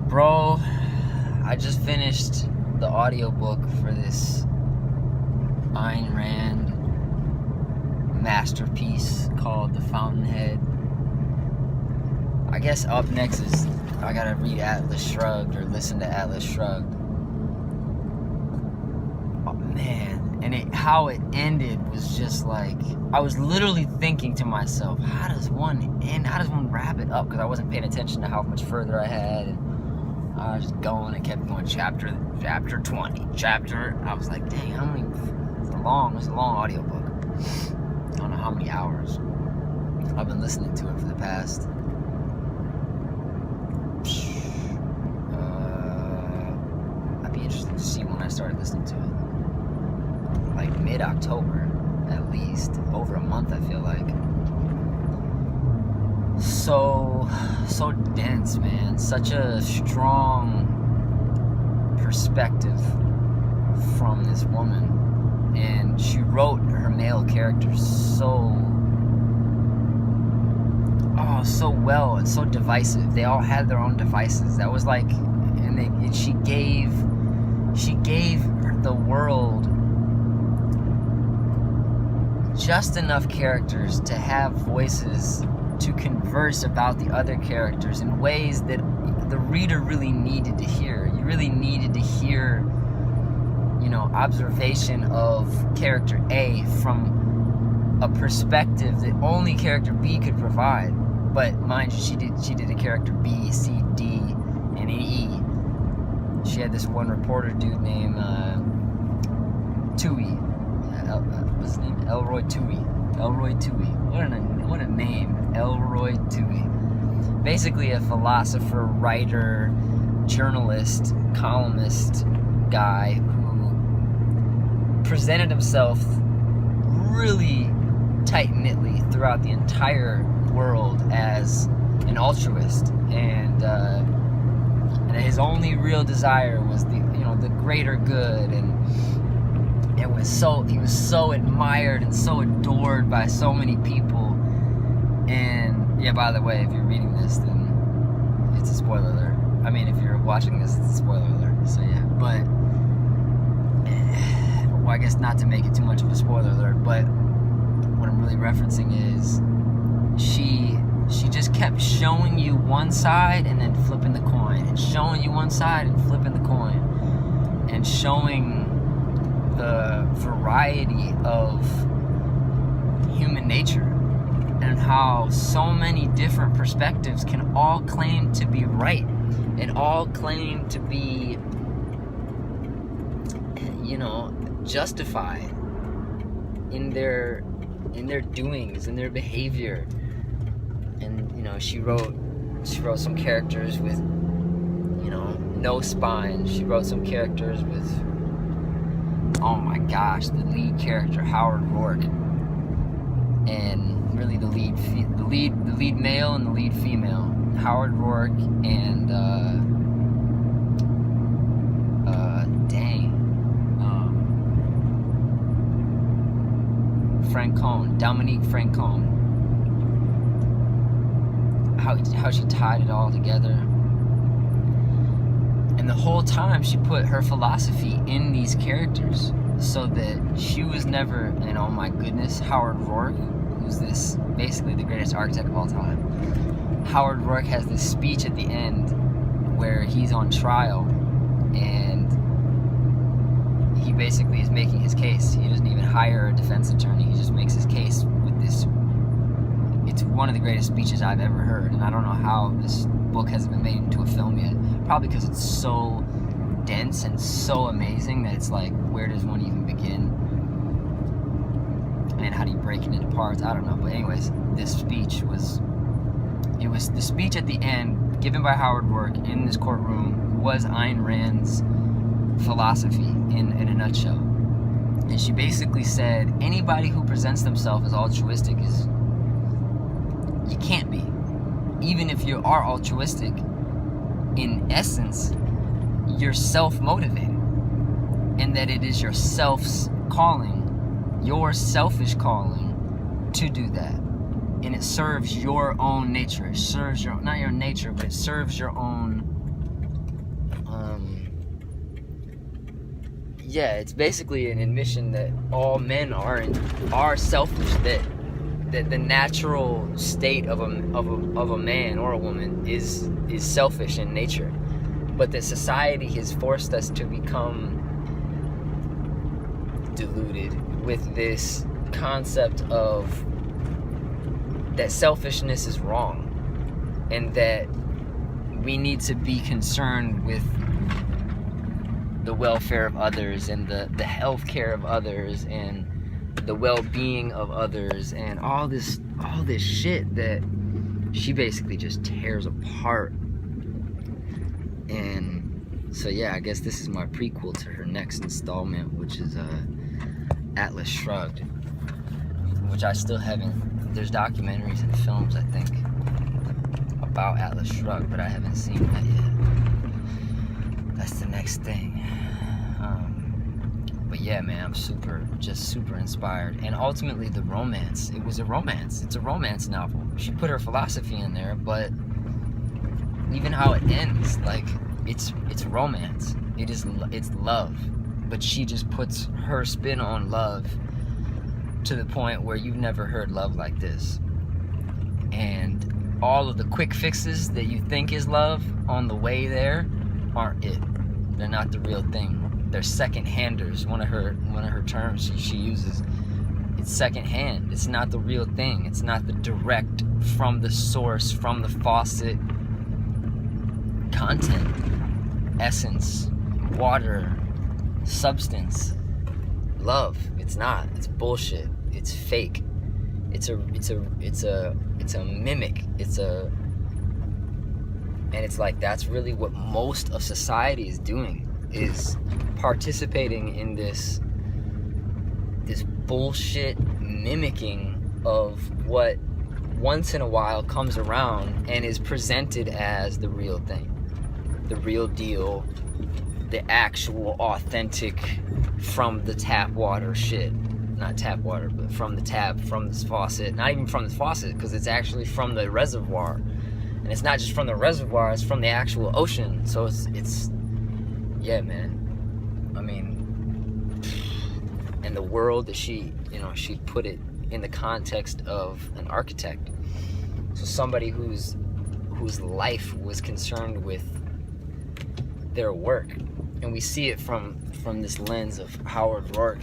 Bro, I just finished the audiobook for this Ayn Rand masterpiece called The Fountainhead. I guess up next is I gotta read Atlas Shrugged or listen to Atlas Shrugged. Oh man, and how it ended was just like, I was literally thinking to myself, how does one end? How does one wrap it up? Because I wasn't paying attention to how much further I had. And I was just going and kept going, chapter 20, I was like, dang, how many, it's a long audiobook. I don't know how many hours. I've been listening to it for the past, I'd be interested to see when I started listening to it. Like mid-October, at least. Over a month, I feel like. So dense, man. Such a strong perspective from this woman, and she wrote her male characters so well and so divisive. They all had their own devices. That was like, and she gave the world just enough characters to have voices to converse about the other characters in ways that the reader really needed to hear. You really needed to hear, observation of character A from a perspective that only character B could provide. But mind you, she did a character B, C, D, and E. She had this one reporter dude named Toohey. What's his name? Elroy Toohey. What a name, Elroy Toohey. Basically a philosopher, writer, journalist, columnist guy who presented himself really tight-knitly throughout the entire world as an altruist, and his only real desire was the greater good, and he was so admired and so adored by so many people. And yeah, by the way, if you're reading this, then it's a spoiler alert. I mean, if you're watching this, it's a spoiler alert. So yeah, but well, I guess not to make it too much of a spoiler alert, but what I'm really referencing is she just kept showing you one side and then flipping the coin, and showing you one side and flipping the coin, and showing the variety of human nature, and how so many different perspectives can all claim to be right, and all claim to be, justified in their doings, in their behavior. And she wrote some characters with no spine. She wrote some characters with, oh my gosh, the lead character Howard Rourke, and really the lead male and the lead female, Howard Rourke and Dominique Francone. How she tied it all together. And the whole time she put her philosophy in these characters, so that she was never, and oh my goodness, Howard Rourke, who's this basically the greatest architect of all time. Howard Rourke has this speech at the end where he's on trial, and he basically is making his case. He doesn't even hire a defense attorney. He just makes his case with this. It's one of the greatest speeches I've ever heard, and I don't know how this book hasn't been made into a film yet. Probably because it's so dense and so amazing that it's like, where does one even begin? And how do you break it into parts? I don't know. But anyways, this speech was the speech at the end given by Howard Rourke in this courtroom was Ayn Rand's philosophy in a nutshell. And she basically said, anybody who presents themselves as altruistic you can't be. Even if you are altruistic, in essence, you're self-motivated, and that it is your self's calling, your selfish calling, to do that. And it serves your own nature. It serves not your nature, but it serves your own Yeah, it's basically an admission that all men are selfish. That the natural state of a man or a woman is selfish in nature, but that society has forced us to become deluded with this concept of that selfishness is wrong, and that we need to be concerned with the welfare of others and the health care of others and the well-being of others and all this shit that she basically just tears apart. And so yeah, I guess this is my prequel to her next installment, which is Atlas Shrugged, which I still haven't. There's documentaries and films, I think, about Atlas Shrugged, but I haven't seen that yet. That's the next thing. But yeah, man, I'm super inspired. And ultimately, the romance. It was a romance. It's a romance novel. She put her philosophy in there, but even how it ends, like, it's romance. It's love. But she just puts her spin on love to the point where you've never heard love like this. And all of the quick fixes that you think is love on the way there aren't it. They're not the real thing. They're second-handers. One of her terms she uses. It's second-hand. It's not the real thing. It's not the direct, from the source, from the faucet content, essence, water, substance, love. It's not. It's bullshit. It's fake. It's a mimic. And it's like, that's really what most of society is doing, is participating in this bullshit mimicking of what once in a while comes around and is presented as the real thing, the real deal, the actual authentic from the tap water shit. Not tap water, but from the tap, from this faucet. Not even from the faucet, because it's actually from the reservoir. And it's not just from the reservoir, it's from the actual ocean. So it's yeah, man. I mean, and the world that she put it in the context of an architect. So somebody whose life was concerned with their work. And we see it from this lens of Howard Rourke,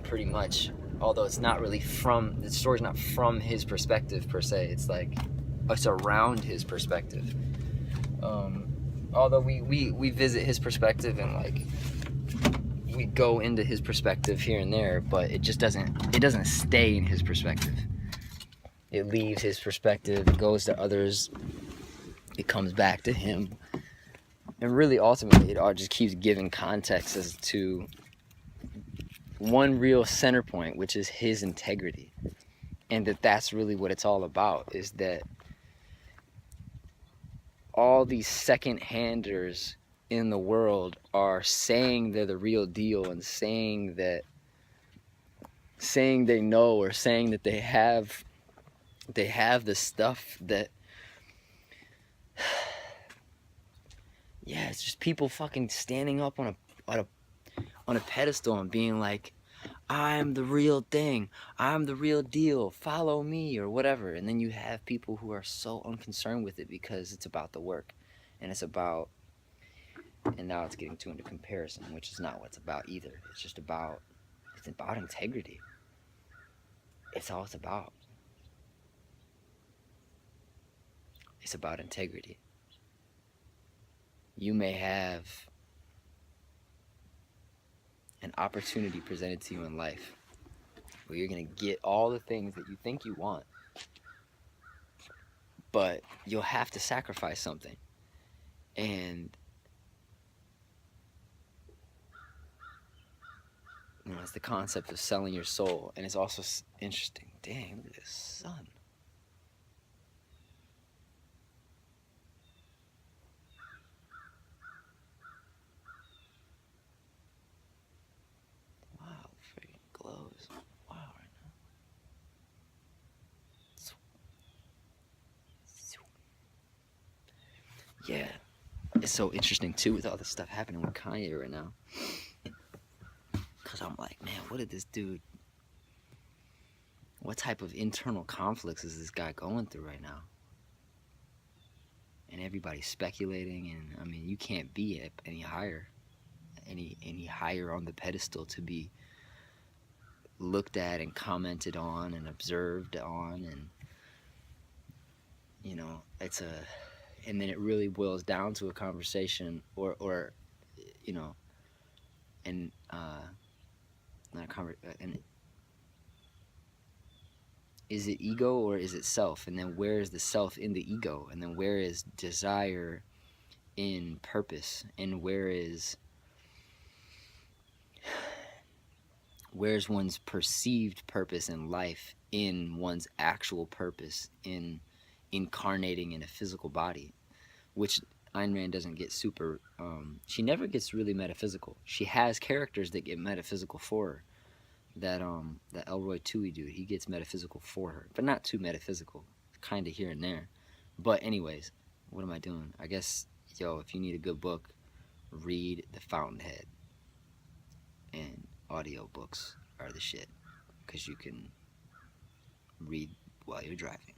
pretty much. Although it's not really the story's not from his perspective per se. It's like, it's around his perspective. Although we visit his perspective and like we go into his perspective here and there, but it doesn't stay in his perspective. It leaves his perspective, it goes to others, it comes back to him, and really ultimately it all just keeps giving context as to one real center point, which is his integrity. And that's really what it's all about, is that all these second-handers in the world are saying they're the real deal and saying they know, or saying that they have the stuff that, yeah, it's just people fucking standing up on a pedestal and being like, I'm the real thing, I'm the real deal, follow me, or whatever. And then you have people who are so unconcerned with it because it's about the work, and now it's getting into comparison, which is not what it's about either. It's about integrity. It's all it's about. It's about integrity. You may have an opportunity presented to you in life where you're going to get all the things that you think you want, but you'll have to sacrifice something. And it's the concept of selling your soul. And it's also interesting. Dang, look at this sun. Wow, freaking glows. Wow, right now. Yeah. it's so interesting too with all this stuff happening with Kanye right now. Cause I'm like, man, what type of internal conflicts is this guy going through right now? And everybody's speculating, and I mean, you can't be any higher on the pedestal to be looked at and commented on and observed on, and and then it really boils down to a conversation, or and not a and is it ego or is it self? And then where is the self in the ego? And then where is desire in purpose? And where's one's perceived purpose in life in one's actual purpose in incarnating in a physical body? Which Ayn Rand doesn't get super, she never gets really metaphysical. She has characters that get metaphysical for her. That Elroy Toohey dude, he gets metaphysical for her, but not too metaphysical, kind of here and there. But anyways, what am I doing? I guess, if you need a good book, read The Fountainhead. And audiobooks are the shit, because you can read while you're driving.